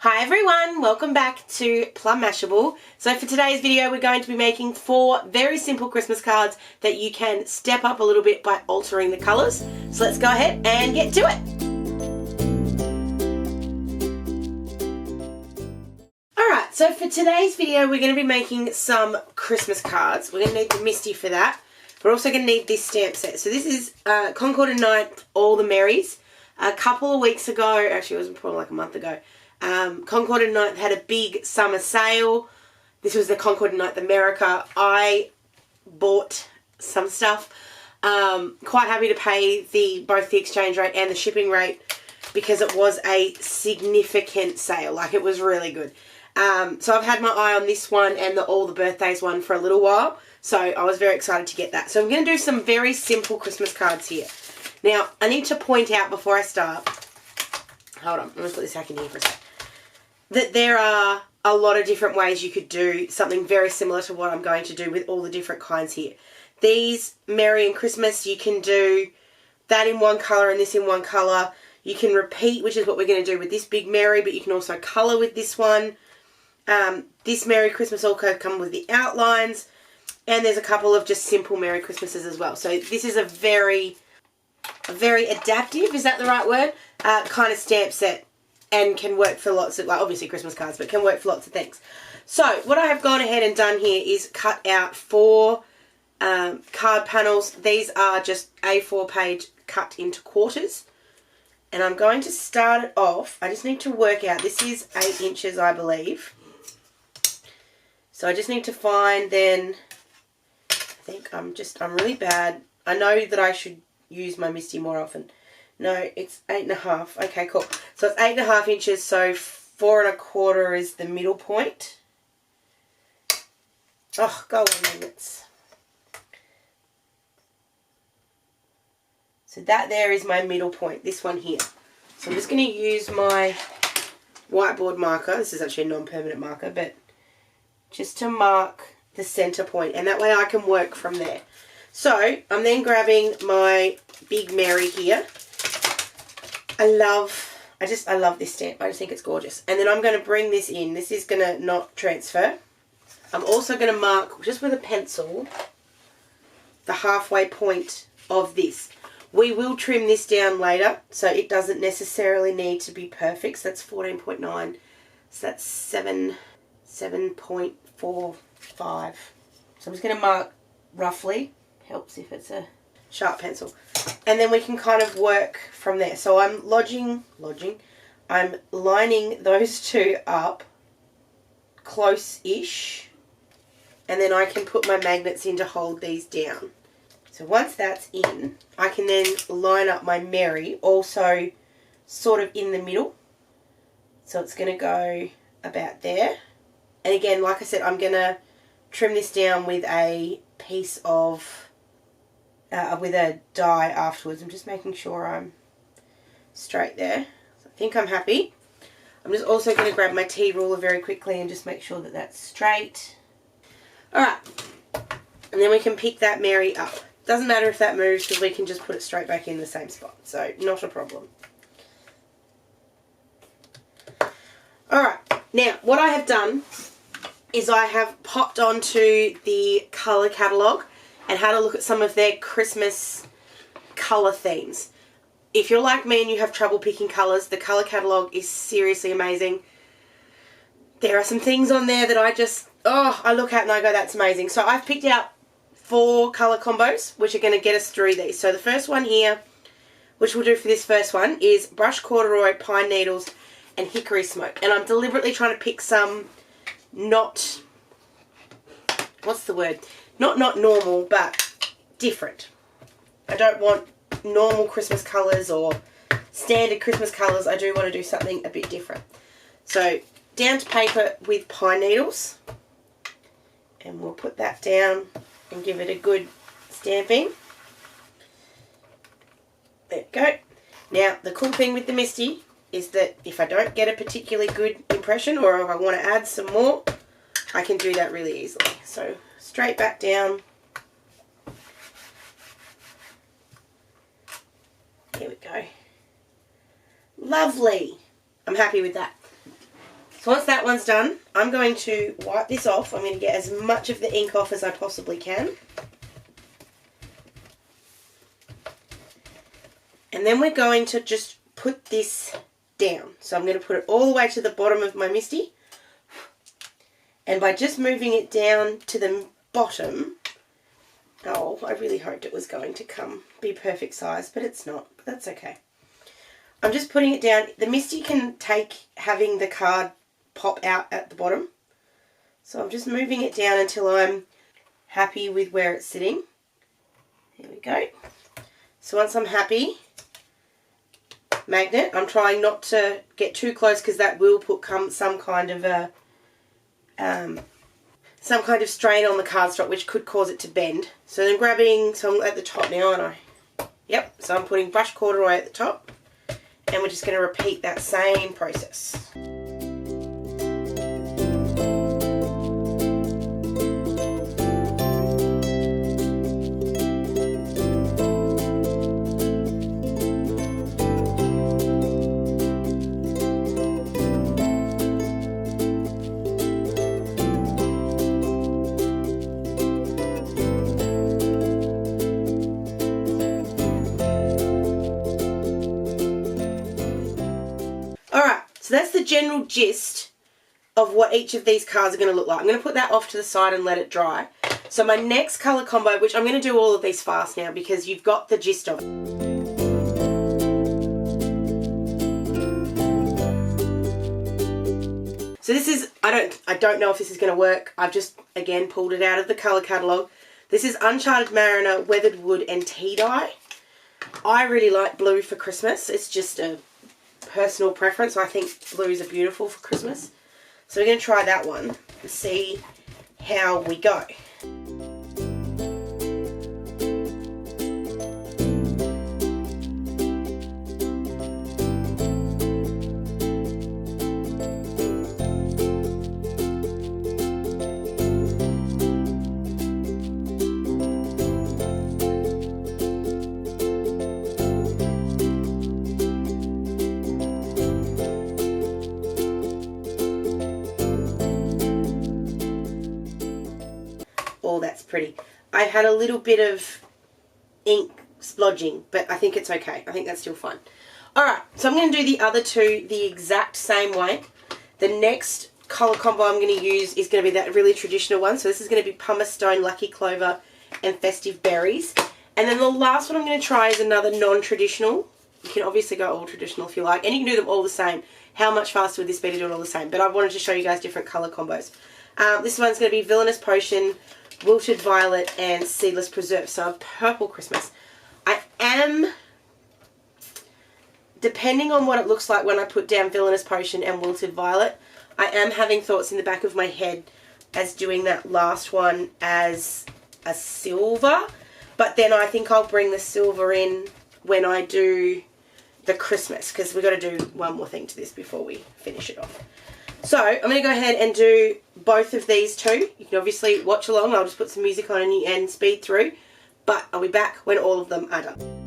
Hi everyone, welcome back to Plum Mashable. So for today's video we're going to be making 4 very simple Christmas cards that you can step up a little bit by altering the colours. So let's go ahead and get to it. Alright, so for today's video we're going to be making some Christmas cards. We're going to need the Misty for that. We're also going to need this stamp set. So this is Concord 9th, All the Merries. A couple of weeks ago, actually it was probably like a month ago, Concord 9th had a big summer sale. This was the Concord 9th America. I bought some stuff. Quite happy to pay both the exchange rate and the shipping rate because it was a significant sale. Like, it was really good. So I've had my eye on this one and the All the Birthdays one for a little while. So I was very excited to get that. So I'm going to do some very simple Christmas cards here. Now, I need to point out before I start, hold on, I'm going to put this back in here for a sec, that there are a lot of different ways you could do something very similar to what I'm going to do with all the different kinds here. These Merry and Christmas, you can do that in one colour and this in one colour. You can repeat, which is what we're going to do with this big Merry, but you can also colour with this one. This Merry Christmas also comes with the outlines, and there's a couple of just simple Merry Christmases as well. So this is a very adaptive, is that the right word, kind of stamp set, and can work for lots of, like, obviously Christmas cards, but can work for lots of things. So what I have gone ahead and done here is cut out 4 card panels. These are just A4 page cut into quarters, and I'm going to start it off. I just need to work out, this is 8 inches I believe, so I just need to find then, I think I'm really bad. I know that I should use my Misty more often. No, it's 8.5. Okay, cool. So it's 8.5 inches, so 4 1/4 is the middle point. Oh, go on, magnets. So that there is my middle point, this one here. So I'm just going to use my whiteboard marker. This is actually a non-permanent marker, but just to mark the center point, and that way I can work from there. So I'm then grabbing my big Merry here. I love this stamp. I just think it's gorgeous. And then I'm going to bring this in. This is going to not transfer. I'm also going to mark, just with a pencil, the halfway point of this. We will trim this down later, so it doesn't necessarily need to be perfect. So that's 14.9. So that's 7.45. So I'm just going to mark roughly. Helps if it's a sharp pencil. And then we can kind of work from there. So I'm I'm lining those two up close-ish, and then I can put my magnets in to hold these down. So once that's in, I can then line up my Merry also sort of in the middle. So it's going to go about there. And again, like I said, I'm going to trim this down with a piece of with a die afterwards. I'm just making sure I'm straight there. So I think I'm happy. I'm just also going to grab my T-ruler very quickly and just make sure that that's straight. Alright, and then we can pick that Merry up. Doesn't matter if that moves because we can just put it straight back in the same spot, so not a problem. Alright, now what I have done is I have popped onto the Color Catalogue and had a look at some of their Christmas colour themes. If you're like me and you have trouble picking colours, the Color Catalogue is seriously amazing. There are some things on there that I look at and I go, that's amazing. So I've picked out 4 colour combos, which are going to get us through these. So the first one here, which we'll do for this first one, is Brush Corduroy, Pine Needles, and Hickory Smoke. And I'm deliberately trying to pick some not, what's the word? Not normal, but different. I don't want normal Christmas colours or standard Christmas colours. I do want to do something a bit different. So down to paper with Pine Needles. And we'll put that down and give it a good stamping. There we go. Now, the cool thing with the Misty is that if I don't get a particularly good impression, or if I want to add some more, I can do that really easily. So straight back down. Here we go. Lovely. I'm happy with that. So once that one's done, I'm going to wipe this off. I'm going to get as much of the ink off as I possibly can. And then we're going to just put this down. So I'm going to put it all the way to the bottom of my Misty. And by just moving it down to the bottom, oh, I really hoped it was going to be perfect size, but it's not. But that's okay. I'm just putting it down. The Misty can take having the card pop out at the bottom. So I'm just moving it down until I'm happy with where it's sitting. There we go. So once I'm happy, magnet. I'm trying not to get too close because that will put some kind of strain on the cardstock, which could cause it to bend. So then so I'm at the top now, aren't I? Yep. So I'm putting brush corduroy at the top, and we're just going to repeat that same process. So that's the general gist of what each of these cards are going to look like. I'm going to put that off to the side and let it dry. So my next colour combo, which I'm going to do all of these fast now because you've got the gist of it. So this is, I don't know if this is going to work. I've just, again, pulled it out of the Colour Catalogue. This is Uncharted Mariner, Weathered Wood and Tea Dye. I really like blue for Christmas. It's just a personal preference. I think blues are beautiful for Christmas. So we're going to try that one and see how we go. Oh, that's pretty. I had a little bit of ink splodging, but I think it's okay. I think that's still fine. Alright, so I'm going to do the other two the exact same way. The next colour combo I'm going to use is going to be that really traditional one. So this is going to be Pumice Stone, Lucky Clover and Festive Berries. And then the last one I'm going to try is another non-traditional. You can obviously go all traditional if you like, and you can do them all the same. How much faster would this be to do it all the same? But I wanted to show you guys different colour combos. This one's going to be Villainous Potion, Wilted Violet and Seedless Preserve. So a purple Christmas. I am, depending on what it looks like when I put down Villainous Potion and Wilted Violet, I am having thoughts in the back of my head as doing that last one as a silver. But then I think I'll bring the silver in when I do the Christmas, because we've got to do one more thing to this before we finish it off. So I'm going to go ahead and do both of these two. You can obviously watch along. I'll just put some music on and speed through. But I'll be back when all of them are done.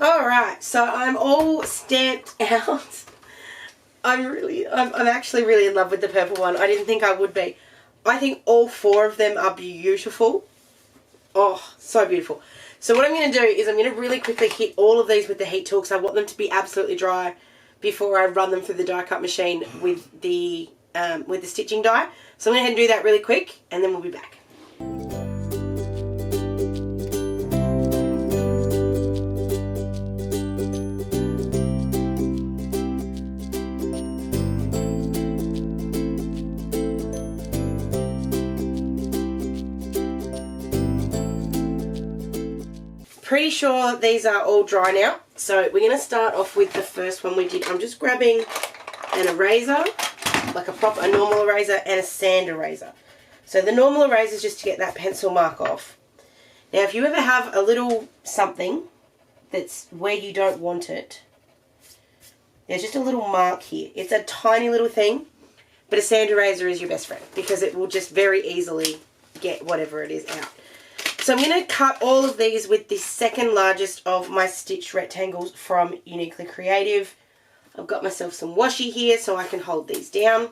Alright, so I'm all stamped out. I'm actually really in love with the purple one. I didn't think I would be. I think all four of them are beautiful. Oh, so beautiful. So what I'm going to do is I'm going to really quickly hit all of these with the heat tool because I want them to be absolutely dry before I run them through the die cut machine with the stitching die. So I'm going to go ahead and do that really quick and then we'll be back. Pretty sure these are all dry now. So we're going to start off with the first one we did. I'm just grabbing an eraser, like a normal eraser, and a sand eraser. So the normal eraser is just to get that pencil mark off. Now if you ever have a little something that's where you don't want it, there's just a little mark here. It's a tiny little thing, but a sand eraser is your best friend because it will just very easily get whatever it is out. So I'm going to cut all of these with the second largest of my stitched rectangles from Uniquely Creative. I've got myself some washi here so I can hold these down.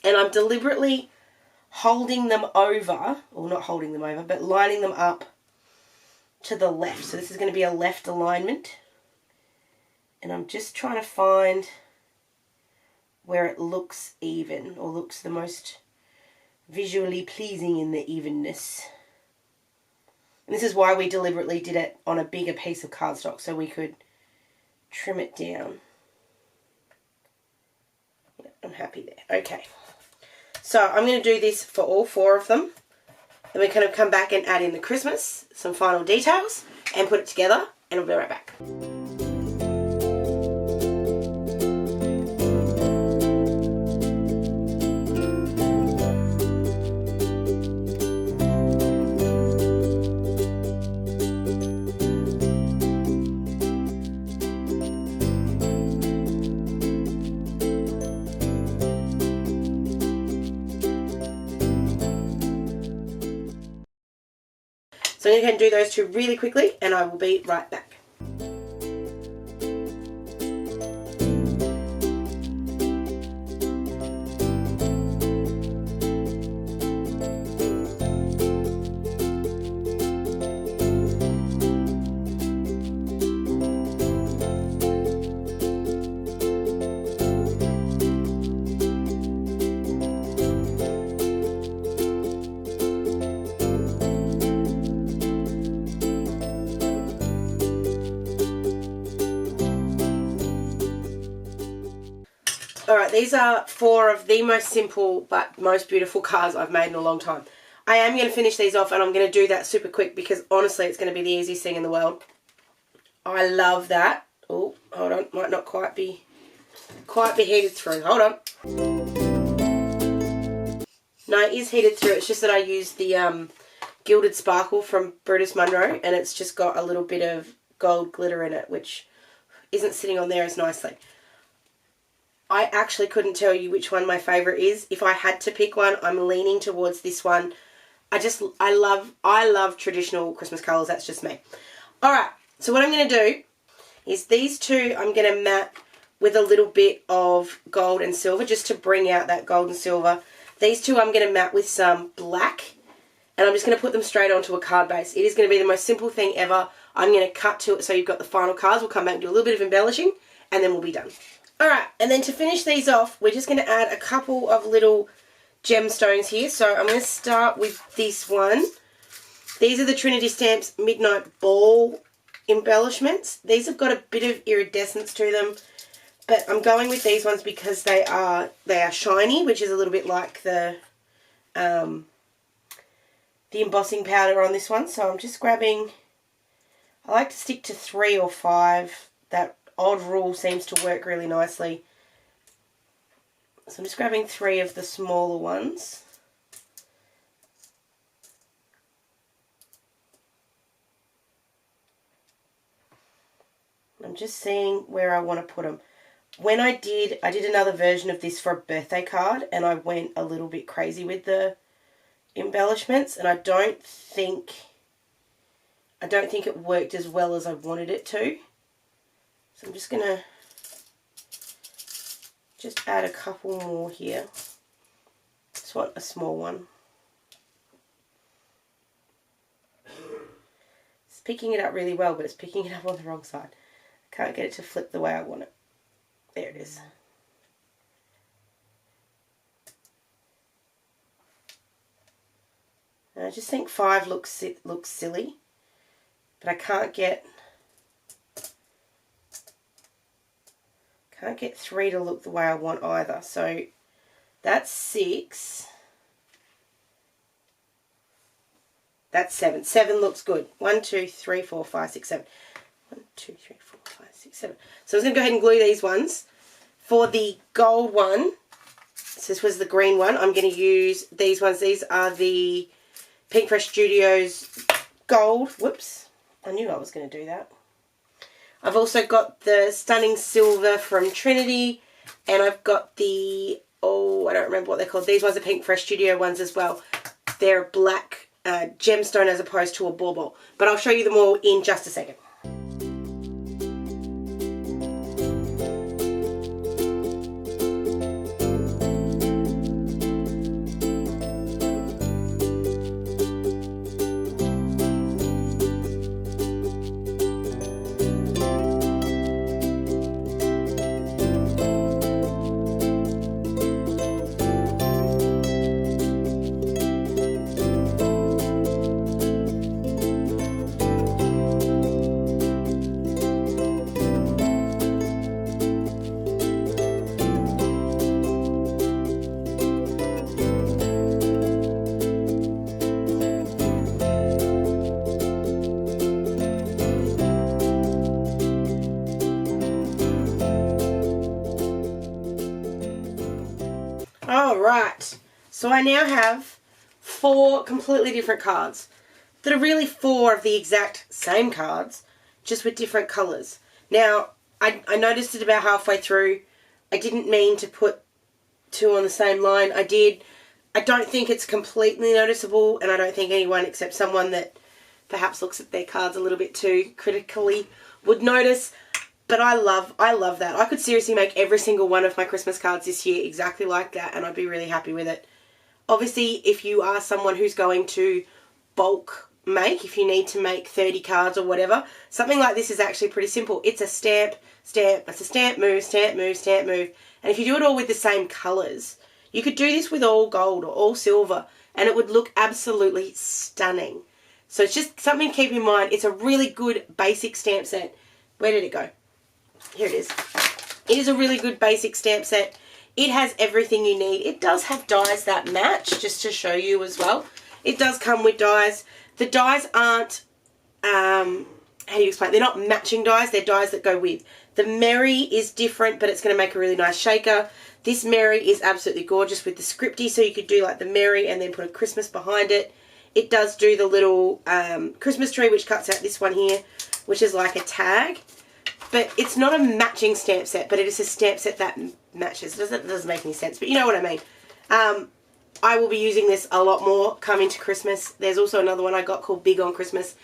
And I'm deliberately holding them over, or not holding them over, but lining them up to the left. So this is going to be a left alignment. And I'm just trying to find where it looks even, or looks the most visually pleasing in the evenness. And this is why we deliberately did it on a bigger piece of cardstock so we could trim it down. Yeah, I'm happy there. Okay. So I'm going to do this for all 4 of them. Then we're going to come back and add in the Christmas, some final details, and put it together, and we'll be right back. So I'm going to do those 2 really quickly and I will be right back. Alright, these are 4 of the most simple but most beautiful cards I've made in a long time. I am going to finish these off and I'm going to do that super quick because honestly it's going to be the easiest thing in the world. I love that. Oh, hold on, might not quite be heated through. Hold on. No, it is heated through. It's just that I used the Gilded Sparkle from Brutus Monroe and it's just got a little bit of gold glitter in it which isn't sitting on there as nicely. I actually couldn't tell you which one my favourite is. If I had to pick one, I'm leaning towards this one. I love traditional Christmas colours. That's just me. Alright, so what I'm going to do is these 2 I'm going to matte with a little bit of gold and silver just to bring out that gold and silver. These 2 I'm going to matte with some black and I'm just going to put them straight onto a card base. It is going to be the most simple thing ever. I'm going to cut to it so you've got the final cards. We'll come back and do a little bit of embellishing and then we'll be done. Alright, and then to finish these off, we're just going to add a couple of little gemstones here. So I'm going to start with this one. These are the Trinity Stamps Midnight Ball embellishments. These have got a bit of iridescence to them, but I'm going with these ones because they are shiny, which is a little bit like the embossing powder on this one. So I'm just grabbing, I like to stick to 3 or 5. That odd rule seems to work really nicely. So I'm just grabbing 3 of the smaller ones. I'm just seeing where I want to put them. When I did another version of this for a birthday card and I went a little bit crazy with the embellishments and I don't think it worked as well as I wanted it to. So I'm just going to add a couple more here. Just want a small one. This picking it up really well, but it's picking it up on the wrong side. I can't get it to flip the way I want it. There it is. And I just think 5 looks silly, but I can't get 3 to look the way I want either. So that's 6. That's 7. 7 looks good. 1, 2, 3, 4, 5, 6, 7. 1, 2, 3, 4, 5, 6, 7. So I'm just going to go ahead and glue these ones. For the gold one, so this was the green one, I'm going to use these ones. These are the Pink Fresh Studios gold. Whoops, I knew I was going to do that. I've also got the Stunning Silver from Trinity, and I've got the, I don't remember what they're called. These ones are Pink Fresh Studio ones as well. They're a black gemstone as opposed to a bauble. But I'll show you them all in just a second. Alright, so I now have 4 completely different cards that are really 4 of the exact same cards, just with different colours. Now, I noticed it about halfway through. I didn't mean to put 2 on the same line. I did. I don't think it's completely noticeable, and I don't think anyone except someone that perhaps looks at their cards a little bit too critically would notice. But I love that. I could seriously make every single one of my Christmas cards this year exactly like that, and I'd be really happy with it. Obviously, if you are someone who's going to bulk make, if you need to make 30 cards or whatever, something like this is actually pretty simple. It's a stamp, it's a stamp, move, stamp, move, stamp, move. And if you do it all with the same colours, you could do this with all gold or all silver, and it would look absolutely stunning. So it's just something to keep in mind. It's a really good basic stamp set. Where did it go? Here it is. It is a really good basic stamp set. It has everything you need. It does have dies that match, just to show you as well. It does come with dies. The dies aren't, how do you explain? They're not matching dies. They're dies that go with. The Merry is different, but it's going to make a really nice shaker. This Merry is absolutely gorgeous with the scripty, so you could do like the Merry and then put a Christmas behind it. It does do the little Christmas tree, which cuts out this one here, which is like a tag. But it's not a matching stamp set, but it is a stamp set that matches. It doesn't make any sense, but you know what I mean. I will be using this a lot more coming to Christmas. There's also another one I got called Big on Christmas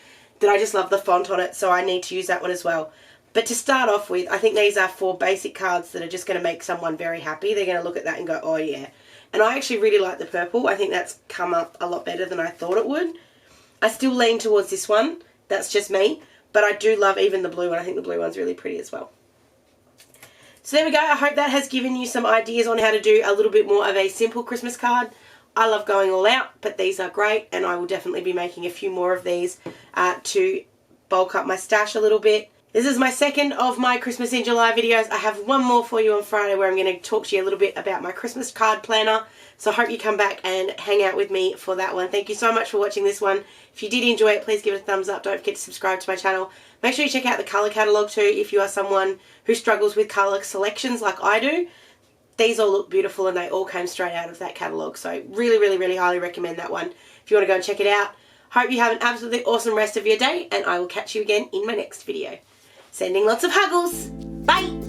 that I just love the font on it, so I need to use that one as well. But to start off with, I think these are 4 basic cards that are just going to make someone very happy. They're going to look at that and go, oh yeah. And I actually really like the purple. I think that's come up a lot better than I thought it would. I still lean towards this one. That's just me. But I do love even the blue one. I think the blue one's really pretty as well. So there we go. I hope that has given you some ideas on how to do a little bit more of a simple Christmas card. I love going all out, but these are great, and I will definitely be making a few more of these to bulk up my stash a little bit. This is my second of my Christmas in July videos. I have one more for you on Friday where I'm going to talk to you a little bit about my Christmas card planner. So I hope you come back and hang out with me for that one. Thank you so much for watching this one. If you did enjoy it, please give it a thumbs up. Don't forget to subscribe to my channel. Make sure you check out the colour catalogue too if you are someone who struggles with colour selections like I do. These all look beautiful and they all came straight out of that catalogue. So really, really, really highly recommend that one if you want to go and check it out. Hope you have an absolutely awesome rest of your day, and I will catch you again in my next video. Sending lots of huggles. Bye!